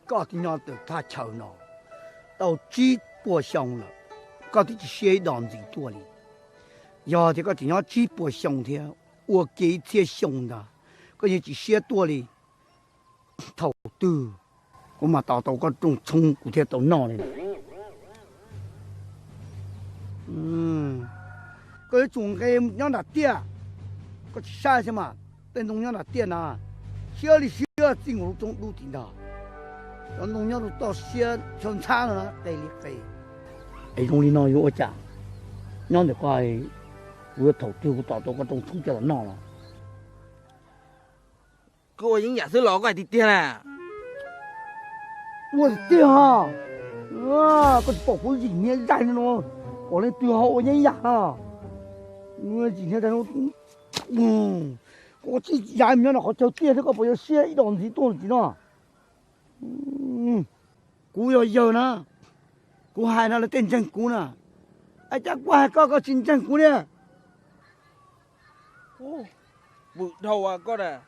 搞的那都他吵闹，到几波上了，搞的就些当子多哩。要这个地方几波上天，我给这上的，个也就些多哩，头都，我嘛到个种葱古天都闹哩。个种个让他跌，个啥什么，等农让他跌呐，小里小进入中路顶的。让农业都到些全场了，得厉害。哎，农里闹有我讲，让的话，我头丢到个种冲掉了闹了。个我人也是老怪的爹嘞。我的爹哈，个保护人民干的喏，我来对好我人家哈。我今天在那，我这家里面的好叫爹这个不要写一档子多少呢？กู要呢，กู还那了真正กู呢，哎，这กู还搞真正กู呢。哦，不头啊，哥的。